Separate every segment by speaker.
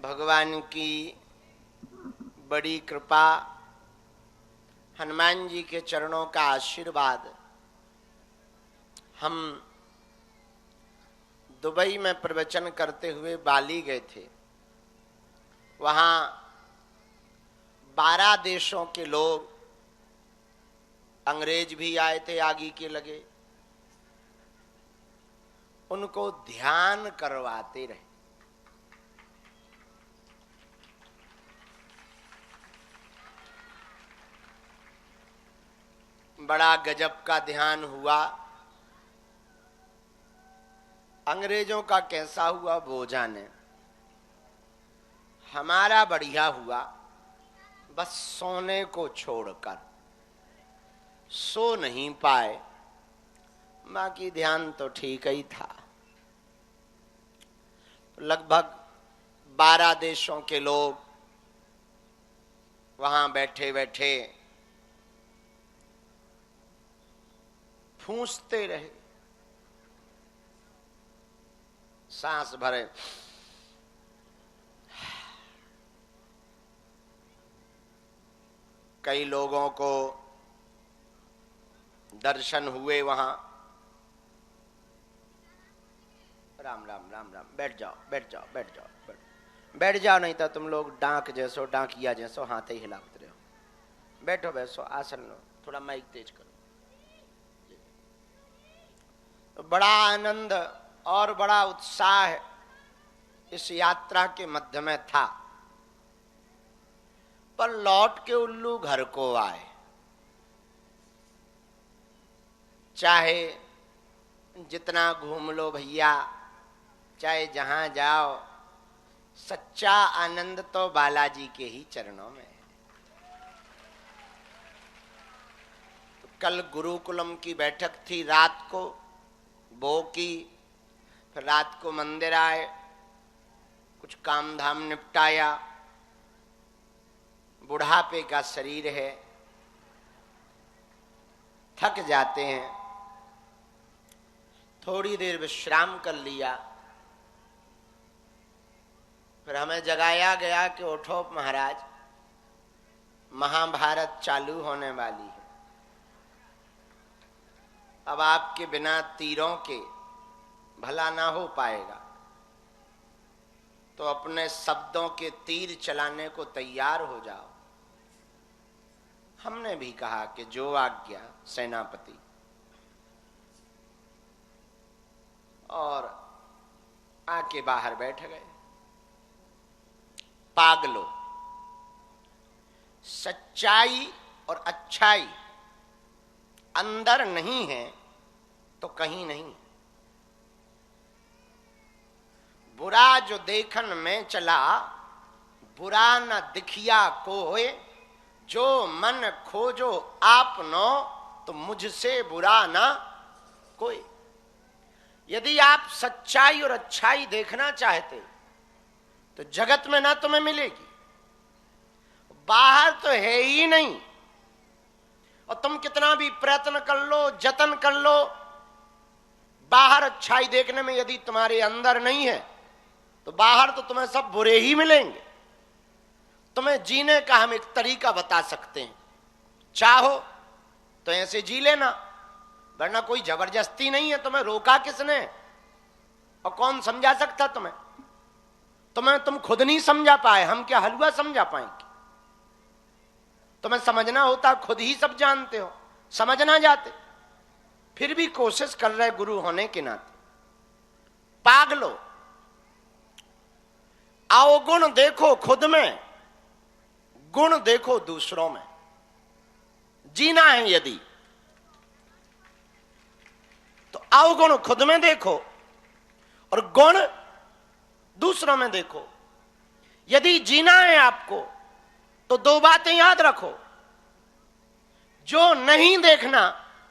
Speaker 1: भगवान की बड़ी कृपा, हनुमान जी के चरणों का आशीर्वाद। हम दुबई में प्रवचन करते हुए बाली गए थे। वहाँ 12 देशों के लोग, अंग्रेज भी आए थे, आगे के लगे, उनको ध्यान करवाते रहे। बड़ा गजब का ध्यान हुआ। अंग्रेजों का कैसा हुआ वो जाने, हमारा बढ़िया हुआ। बस सोने को छोड़कर सो नहीं पाए, बाकी ध्यान तो ठीक ही था। लगभग 12 देशों के लोग वहां बैठे बैठे फूंसते रहे, सांस भरे। कई लोगों को दर्शन हुए वहां। राम राम राम राम, बैठ जाओ बैठ जाओ बैठ जाओ बैठ जाओ, नहीं तो तुम लोग डांक जैसो, डांकिया जैसो हाथ ही हिलाते रहो। बैठो बैठो, आसन लो, थोड़ा माइक तेज करो। तो बड़ा आनंद और बड़ा उत्साह इस यात्रा के मध्य में था। पर लौट के उल्लू घर को आए। चाहे जितना घूम लो भैया, चाहे जहां जाओ, सच्चा आनंद तो बालाजी के ही चरणों में है। तो कल गुरुकुलम की बैठक थी, रात को वो की, फिर रात को मंदिर आए, कुछ काम धाम निपटाया। बुढ़ापे का शरीर है, थक जाते हैं, थोड़ी देर विश्राम कर लिया। फिर हमें जगाया गया कि उठो महाराज, महाभारत चालू होने वाली है। अब आपके बिना तीरों के भला ना हो पाएगा, तो अपने शब्दों के तीर चलाने को तैयार हो जाओ। हमने भी कहा कि जो आज्ञा सेनापति। और आके बाहर बैठ गए। पागलो, सच्चाई और अच्छाई अंदर नहीं है तो कहीं नहीं। बुरा जो देखन में चला, बुरा न दिखिया कोय, जो मन खोजो आपनो, तो मुझसे बुरा ना कोई। यदि आप सच्चाई और अच्छाई देखना चाहते तो जगत में ना तुम्हें मिलेगी, बाहर तो है ही नहीं। और तुम कितना भी प्रयत्न कर लो, जतन कर लो, बाहर अच्छाई देखने में यदि तुम्हारे अंदर नहीं है तो बाहर तो तुम्हें सब बुरे ही मिलेंगे। तुम्हें जीने का हम एक तरीका बता सकते हैं। चाहो तो ऐसे जी लेना, वरना कोई जबरदस्ती नहीं है। तुम्हें रोका किसने और कौन समझा सकता तुम्हें? तुम खुद नहीं समझा पाए, हम क्या हलवा समझा पाएंगे? तुम्हें समझना होता, खुद ही सब जानते हो, समझ ना जाते, फिर भी कोशिश कर रहे गुरु होने के नाते। पागलो, अवगुण देखो खुद में, गुण देखो दूसरों में। जीना है यदि तो अवगुण खुद में देखो और गुण दूसरों में देखो। यदि जीना है आपको तो 2 बातें याद रखो। जो नहीं देखना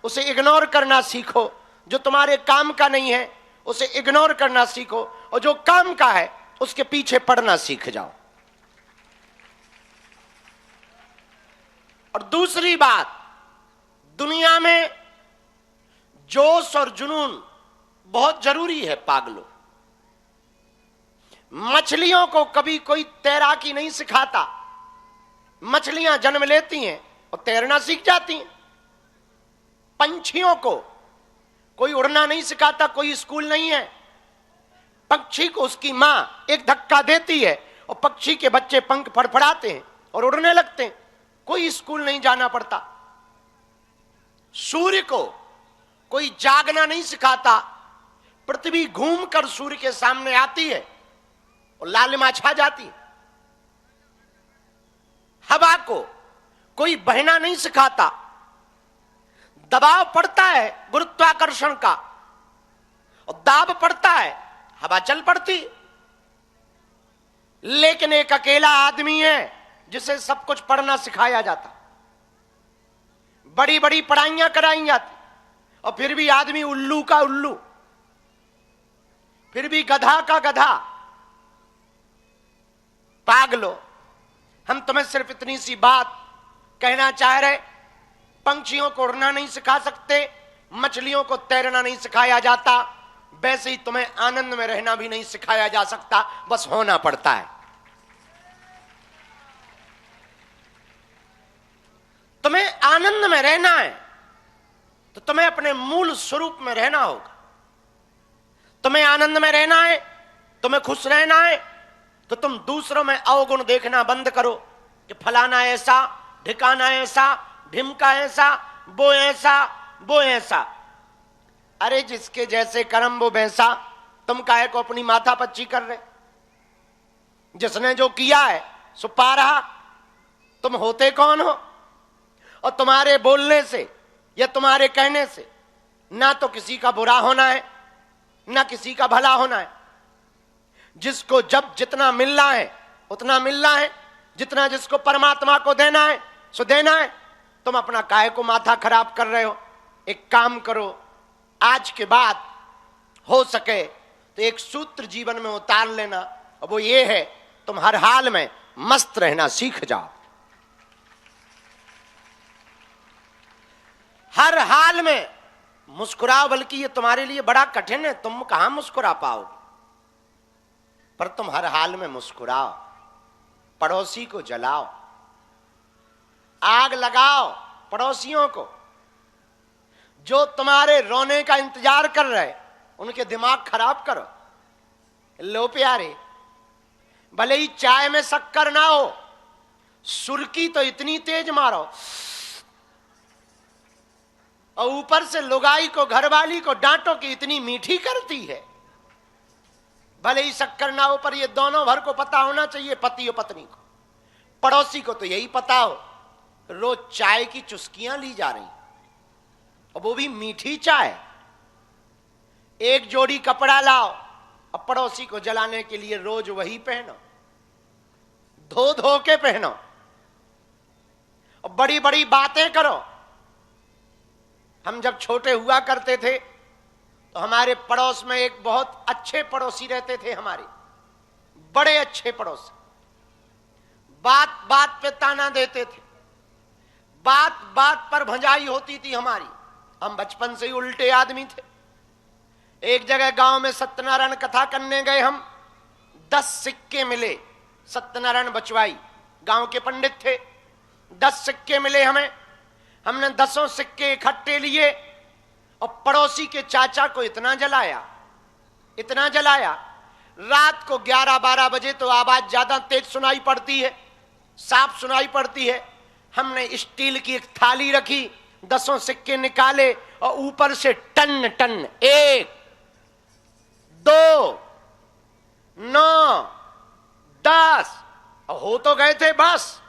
Speaker 1: उसे इग्नोर करना सीखो, जो तुम्हारे काम का नहीं है उसे इग्नोर करना सीखो, और जो काम का है उसके पीछे पड़ना सीख जाओ। और दूसरी बात, दुनिया में जोश और जुनून बहुत जरूरी है। पागलो, मछलियों को कभी कोई तैराकी नहीं सिखाता। मछलियां जन्म लेती हैं और तैरना सीख जाती हैं। पंछियों को कोई उड़ना नहीं सिखाता, कोई स्कूल नहीं है। पक्षी को उसकी मां एक धक्का देती है और पक्षी के बच्चे पंख फड़फड़ाते हैं और उड़ने लगते हैं, कोई स्कूल नहीं जाना पड़ता। सूर्य को कोई जागना नहीं सिखाता, पृथ्वी घूमकर सूर्य के सामने आती है और लालिमा छा जाती है। हवा को कोई बहना नहीं सिखाता, दबाव पड़ता है गुरुत्वाकर्षण का और दाब पड़ता है, हवा चल पड़ती। लेकिन एक अकेला आदमी है जिसे सब कुछ पढ़ना सिखाया जाता, बड़ी बड़ी पढ़ाइयां कराई जाती, और फिर भी आदमी उल्लू का उल्लू, फिर भी गधा का गधा। पागलो, हम तुम्हें सिर्फ इतनी सी बात कहना चाह रहे, पंछियों को उड़ना नहीं सिखा सकते, मछलियों को तैरना नहीं सिखाया जाता, वैसे ही तुम्हें आनंद में रहना भी नहीं सिखाया जा सकता, बस होना पड़ता है। तुम्हें आनंद में रहना है तो तुम्हें अपने मूल स्वरूप में रहना होगा। तुम्हें आनंद में रहना है, तुम्हें खुश रहना है, तो तुम दूसरों में अवगुण देखना बंद करो कि फलाना ऐसा, ढिकाना ऐसा, ढिमका ऐसा, वो ऐसा, वो ऐसा। अरे जिसके जैसे कर्म वो वैसा, तुम काहे को अपनी माथा पच्ची कर रहे? जिसने जो किया है सो पा रहा। तुम होते कौन हो? और तुम्हारे बोलने से या तुम्हारे कहने से ना तो किसी का बुरा होना है ना किसी का भला होना है। जिसको जब जितना मिलना है उतना मिलना है, जितना जिसको परमात्मा को देना है सो देना है। तुम अपना काहे को माथा खराब कर रहे हो? एक काम करो, आज के बाद हो सके तो एक सूत्र जीवन में उतार लेना, और वो ये है, तुम हर हाल में मस्त रहना सीख जाओ। हर हाल में मुस्कुराओ, बल्कि ये तुम्हारे लिए बड़ा कठिन है, तुम कहां मुस्कुरा पाओगे, पर तुम हर हाल में मुस्कुराओ। पड़ोसी को जलाओ, आग लगाओ पड़ोसियों को। जो तुम्हारे रोने का इंतजार कर रहे उनके दिमाग खराब करो। लो प्यारे, भले ही चाय में शक्कर ना हो, सुर्की तो इतनी तेज मारो, और ऊपर से लुगाई को, घरवाली को डांटो कि इतनी मीठी करती है। भले ही शक्कर ना हो, पर ये दोनों भर को पता होना चाहिए, पति और पत्नी को। पड़ोसी को तो यही पता हो, रोज चाय की चुस्कियां ली जा रही, और वो भी मीठी चाय। एक जोड़ी कपड़ा लाओ और पड़ोसी को जलाने के लिए रोज वही पहनो, धो धो के पहनो, और बड़ी बड़ी बातें करो। हम जब छोटे हुआ करते थे तो हमारे पड़ोस में एक बहुत अच्छे पड़ोसी रहते थे, हमारे बड़े अच्छे पड़ोसी। बात बात पे ताना देते थे, बात बात पर भंजाई होती थी हमारी। हम बचपन से ही उल्टे आदमी थे। एक जगह गांव में सत्यनारायण कथा करने गए हम, 10 सिक्के मिले। सत्यनारायण बचवाई गांव के पंडित थे, 10 सिक्के मिले हमें। हमने 10 सिक्के इकट्ठे लिए और पड़ोसी के चाचा को इतना जलाया, इतना जलाया। रात को 11-12 बजे तो आवाज ज्यादा तेज सुनाई पड़ती है, साफ सुनाई पड़ती है। हमने स्टील की एक थाली रखी, 10 सिक्के निकाले और ऊपर से टन टन, 1, 2, 9, 10, हो तो गए थे बस,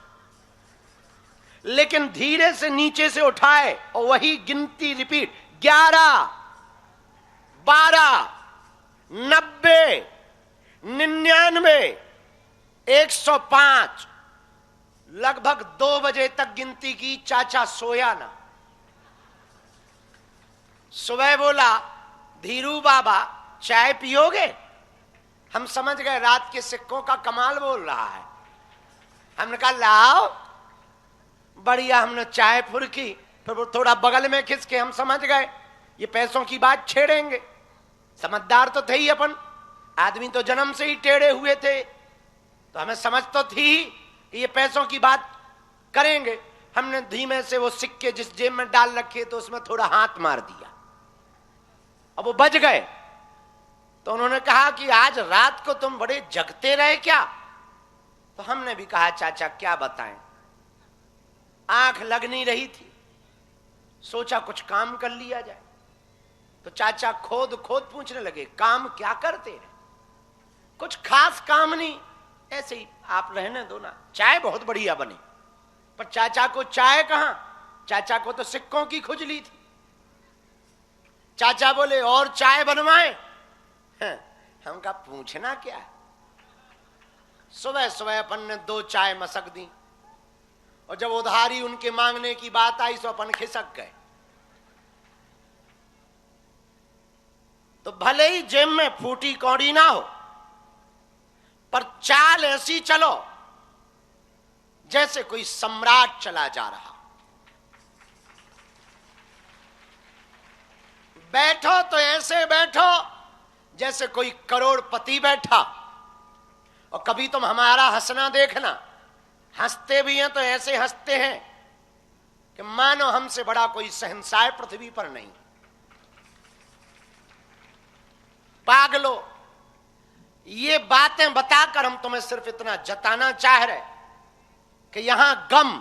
Speaker 1: लेकिन धीरे से नीचे से उठाए और वही गिनती रिपीट, 11, 12, 90, 99, 105। लगभग 2 बजे तक गिनती की, चाचा सोया ना। सुबह बोला, धीरू बाबा चाय पियोगे? हम समझ गए रात के सिक्कों का कमाल बोल रहा है। हमने कहा लाओ। बढ़िया, हमने चाय फुरकी, फिर वो थोड़ा बगल में खिसके, हम समझ गए ये पैसों की बात छेड़ेंगे। समझदार तो थे ही अपन। आदमी तो जन्म से ही टेढ़े हुए थे, तो हमें समझ तो थी कि ये पैसों की बात करेंगे। हमने धीमे से वो सिक्के जिस जेब में डाल रखे तो उसमें थोड़ा हाथ मार दिया, अब वो बच गए। तो उन्होंने कहा कि आज रात को तुम बड़े जगते रहे क्या? तो हमने भी कहा चाचा क्या बताएं, आंख लग नहीं रही थी, सोचा कुछ काम कर लिया जाए। तो चाचा खोद खोद पूछने लगे काम क्या करते हैं? कुछ खास काम नहीं, ऐसे ही आप रहने दो ना, चाय बहुत बढ़िया बनी। पर चाचा को चाय कहां, चाचा को तो सिक्कों की खुजली थी। चाचा बोले और चाय बनवाएं? हम कहा पूछना क्या है। सुबह सुबह अपन ने 2 चाय मसक दी, और जब उधारी उनके मांगने की बात आई तो अपन खिसक गए। तो भले ही जेब में फूटी कौड़ी ना हो, पर चाल ऐसी चलो जैसे कोई सम्राट चला जा रहा। बैठो तो ऐसे बैठो जैसे कोई करोड़पति बैठा। और कभी तुम हमारा हंसना देखना, हंसते भी हैं तो ऐसे हंसते हैं कि मानो हमसे बड़ा कोई शहंशाह पृथ्वी पर नहीं। पागलो, ये बातें बताकर हम तुम्हें सिर्फ इतना जताना चाह रहे कि यहां गम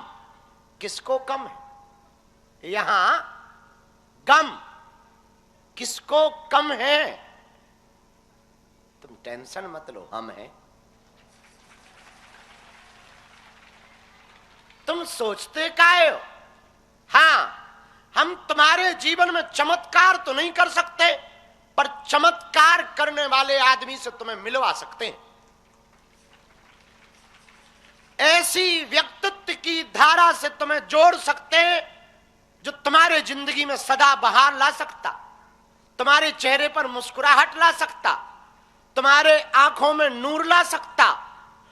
Speaker 1: किसको कम है, यहां गम किसको कम है। तुम टेंशन मत लो, हम हैं। तुम सोचते काहे हो? हां, हम तुम्हारे जीवन में चमत्कार तो नहीं कर सकते, पर चमत्कार करने वाले आदमी से तुम्हें मिलवा सकते हैं। ऐसी व्यक्तित्व की धारा से तुम्हें जोड़ सकते हैं जो तुम्हारे जिंदगी में सदा बहार ला सकता, तुम्हारे चेहरे पर मुस्कुराहट ला सकता, तुम्हारे आंखों में नूर ला सकता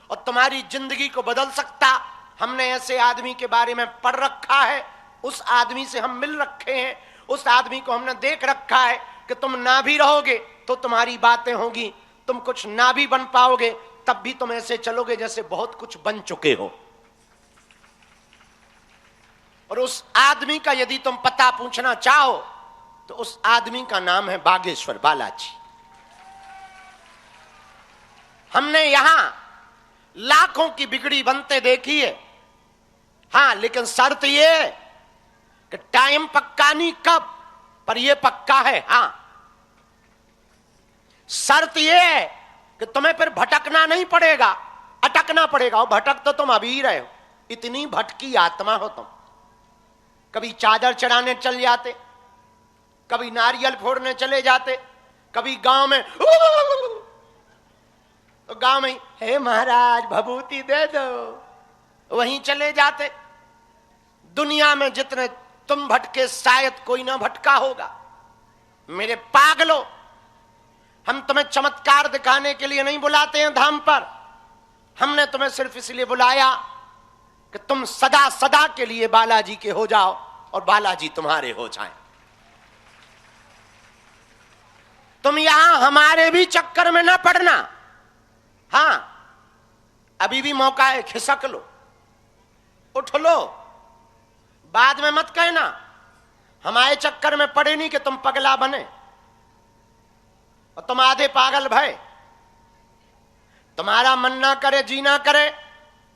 Speaker 1: और तुम्हारी जिंदगी को बदल सकता। हमने ऐसे आदमी के बारे में पढ़ रखा है, उस आदमी से हम मिल रखे हैं, उस आदमी को हमने देख रखा है कि तुम ना भी रहोगे तो तुम्हारी बातें होगी, तुम कुछ ना भी बन पाओगे तब भी तुम ऐसे चलोगे जैसे बहुत कुछ बन चुके हो। और उस आदमी का यदि तुम पता पूछना चाहो तो उस आदमी का नाम है बागेश्वर बालाजी। हमने यहां लाखों की बिगड़ी बनते देखी है। हां, लेकिन शर्त यह है कि टाइम पक्का नहीं कब, पर यह पक्का है। हां, शर्त यह है कि तुम्हें फिर भटकना नहीं पड़ेगा, अटकना पड़ेगा। और भटक तो तुम अभी ही रहे हो, इतनी भटकी आत्मा हो तुम। कभी चादर चढ़ाने चल जाते, कभी नारियल फोड़ने चले जाते, कभी गांव में तो गांव में हे महाराज भभूति दे दो, वहीं चले जाते। दुनिया में जितने तुम भटके शायद कोई ना भटका होगा। मेरे पागलों, हम तुम्हें चमत्कार दिखाने के लिए नहीं बुलाते हैं धाम पर, हमने तुम्हें सिर्फ इसलिए बुलाया कि तुम सदा सदा के लिए बालाजी के हो जाओ और बालाजी तुम्हारे हो जाएं। तुम यहां हमारे भी चक्कर में ना पड़ना। हां, अभी भी मौका है, खिसक लो, उठ लो, बाद में मत कहना हमारे चक्कर में पड़े नहीं कि तुम पगला बने और तुम आधे पागल भय। तुम्हारा मन ना करे, जी ना करे,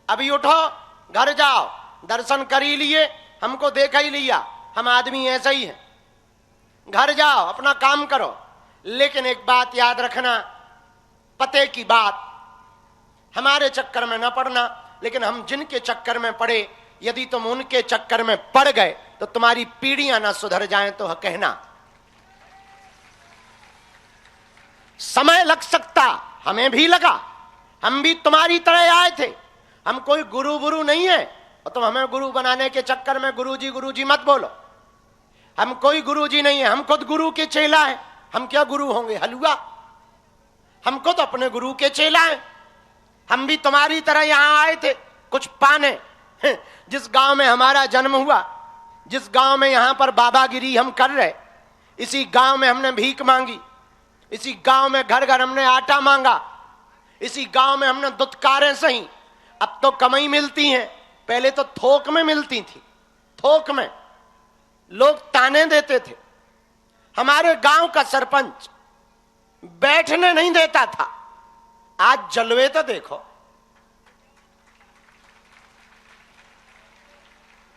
Speaker 1: अभी उठो, घर जाओ, दर्शन कर ही लिए, हमको देखा ही लिया, हम आदमी ऐसा ही है। घर जाओ, अपना काम करो, लेकिन एक बात याद रखना, पते की बात, हमारे चक्कर में ना पड़ना। लेकिन हम जिनके चक्कर में पड़े, यदि तुम उनके चक्कर में पड़ गए तो तुम्हारी पीढ़ियां ना सुधर जाएं तो कहना। समय लग सकता, हमें भी लगा, हम भी तुम्हारी तरह आए थे। हम कोई गुरु बुरु नहीं है और तुम हमें गुरु बनाने के चक्कर में गुरुजी मत बोलो। हम कोई गुरुजी नहीं है, हम खुद गुरु के चेला हैं। हम क्या गुरु होंगे, हलवा? हम खुद अपने गुरु के चेला हैं। हम भी तुम्हारी तरह यहां आए थे कुछ पाने। जिस गांव में हमारा जन्म हुआ, जिस गांव में यहां पर बाबागिरी हम कर रहे, इसी गांव में हमने भीख मांगी, इसी गांव में घर घर हमने आटा मांगा, इसी गांव में हमने दुत्कारें सही। अब तो कमाई मिलती हैं, पहले तो थोक में मिलती थी। थोक में लोग ताने देते थे। हमारे गांव का सरपंच बैठने नहीं देता था। आज जलवे तो देखो।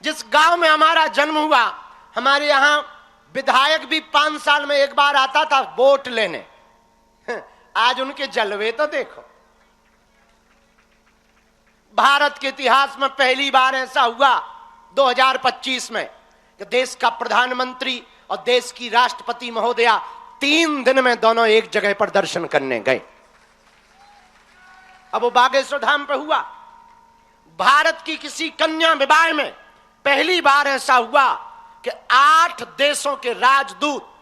Speaker 1: जिस गांव में हमारा जन्म हुआ, हमारे यहां विधायक भी 5 साल में एक बार आता था वोट लेने। आज उनके जलवे तो देखो। भारत के इतिहास में पहली बार ऐसा हुआ 2025 में कि देश का प्रधानमंत्री और देश की राष्ट्रपति महोदया 3 दिन में दोनों एक जगह पर दर्शन करने गए। अब वो बागेश्वर धाम पे हुआ। भारत की किसी कन्या विवाह में पहली बार ऐसा हुआ कि 8 देशों के राजदूत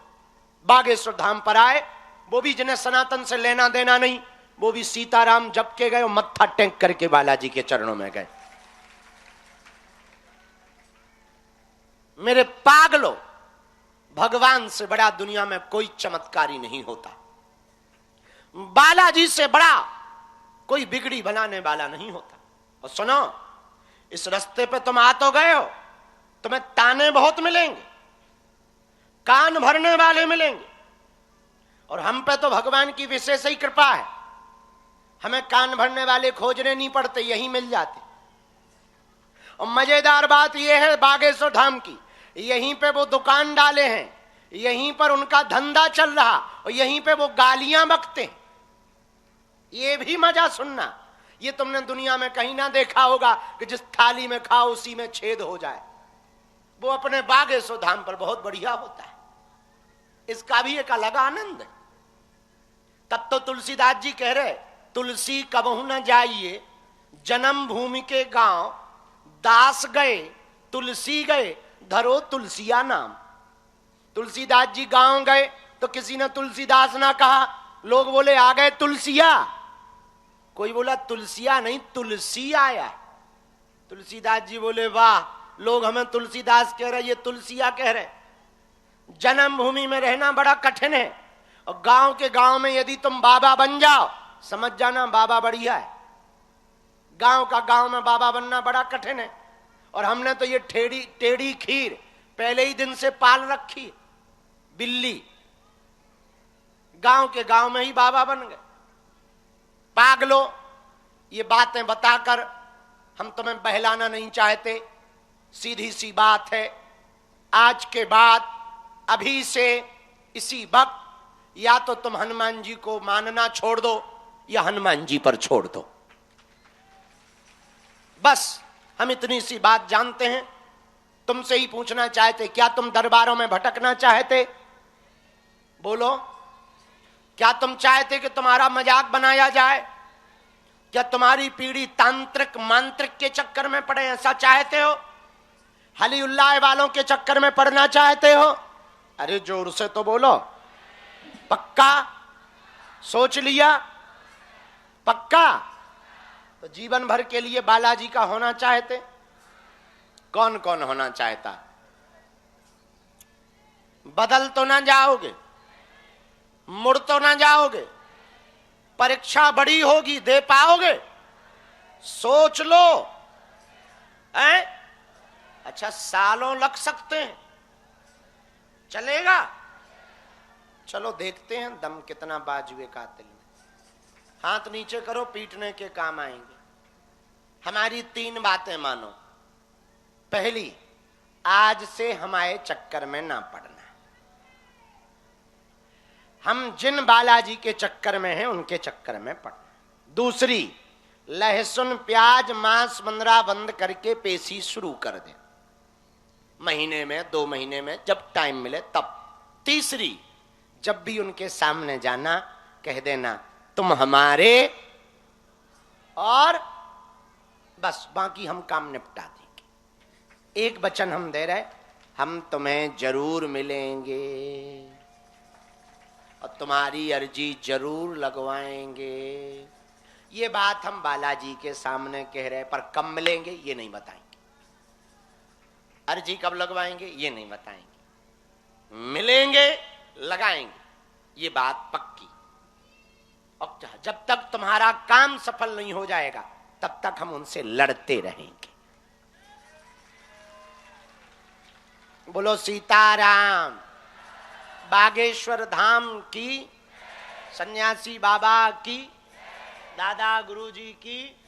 Speaker 1: बागेश्वर धाम पर आए। वो भी जिन्हें सनातन से लेना देना नहीं, वो भी सीताराम जप के गए और मत्था टेक करके बालाजी के चरणों में गए। मेरे पागलों, भगवान से बड़ा दुनिया में कोई चमत्कारी नहीं होता। बालाजी से बड़ा कोई बिगड़ी बनाने वाला नहीं होता। और सुनो, इस रास्ते पे तुम आ तो गए हो, तुम्हें ताने बहुत मिलेंगे, कान भरने वाले मिलेंगे। और हम पे तो भगवान की विशेष ही कृपा है, हमें कान भरने वाले खोजने नहीं पड़ते, यही मिल जाते। और मजेदार बात यह है बागेश्वर धाम की, यहीं पे वो दुकान डाले हैं, यहीं पर उनका धंधा चल रहा, और यहीं पे वो गालियां बकते हैं। ये भी मजा सुनना, ये तुमने दुनिया में कहीं ना देखा होगा कि जिस थाली में खाओ उसी में छेद हो जाए। वो अपने बागेश्वर धाम पर बहुत बढ़िया होता है। इसका भी एक अलग आनंद है। तब तो तुलसीदास जी कह रहे, तुलसी कबहू न जाइए जन्म भूमि के गांव, दास गए तुलसी गए धरो तुलसिया नाम। तुलसीदास जी गांव गए तो किसी ने तुलसीदास ना कहा, लोग बोले आ गए तुलसिया। कोई बोला तुलसिया नहीं, तुलसी आया। तुलसीदास जी बोले वाह, लोग हमें तुलसीदास कह रहे, ये तुलसिया कह रहे। जन्मभूमि में रहना बड़ा कठिन है, और गांव के गांव में यदि तुम बाबा बन जाओ, समझ जाना बाबा बढ़िया है। गांव का गांव में बाबा बनना बड़ा कठिन है। और हमने तो ये टेढ़ी खीर पहले ही दिन से पाल रखी, बिल्ली। गांव के गांव में ही बाबा बन गए। पागलो, ये बातें बताकर हम तुम्हें बहलाना नहीं चाहते। सीधी सी बात है, आज के बाद अभी से इसी वक्त या तो तुम हनुमान जी को मानना छोड़ दो या हनुमान जी पर छोड़ दो। बस हम इतनी सी बात जानते हैं। तुमसे ही पूछना चाहते, क्या तुम दरबारों में भटकना चाहते? बोलो, क्या तुम चाहते कि तुम्हारा मजाक बनाया जाए? क्या तुम्हारी पीढ़ी तांत्रिक मांत्रिक के चक्कर में पड़े, ऐसा चाहते हो? हलीउल्लाह वालों के चक्कर में पड़ना चाहते हो? अरे जोर से तो बोलो। पक्का? सोच लिया? पक्का? तो जीवन भर के लिए बालाजी का होना चाहते? कौन कौन होना चाहता? बदल तो ना जाओगे, मुड़ तो ना जाओगे, परीक्षा बड़ी होगी, दे पाओगे? सोच लो। अच्छा, सालों लग सकते हैं, चलेगा? चलो देखते हैं दम कितना बाजुए कातिल में। हाथ नीचे करो, पीटने के काम आएंगे। हमारी 3 बातें मानो। पहली, आज से हमारे चक्कर में ना पड़ना। हम जिन बालाजी के चक्कर में हैं उनके चक्कर में पड़ना। दूसरी, लहसुन प्याज मांस मंदरा बंद करके पेशी शुरू कर दें, महीने में 2 महीने में जब टाइम मिले तब। तीसरी, जब भी उनके सामने जाना कह देना तुम हमारे, और बस बाकी हम काम निपटा देंगे। एक वचन हम दे रहे, हम तुम्हें जरूर मिलेंगे और तुम्हारी अर्जी जरूर लगवाएंगे। ये बात हम बालाजी के सामने कह रहे, पर कब मिलेंगे ये नहीं बताएंगे। अर्जी कब लगवाएंगे ये नहीं बताएंगे। मिलेंगे, लगाएंगे, ये बात पक्की। और जब तक तुम्हारा काम सफल नहीं हो जाएगा तब तक हम उनसे लड़ते रहेंगे। बोलो सीताराम। बागेश्वर धाम की, सन्यासी बाबा की, दादा गुरुजी की।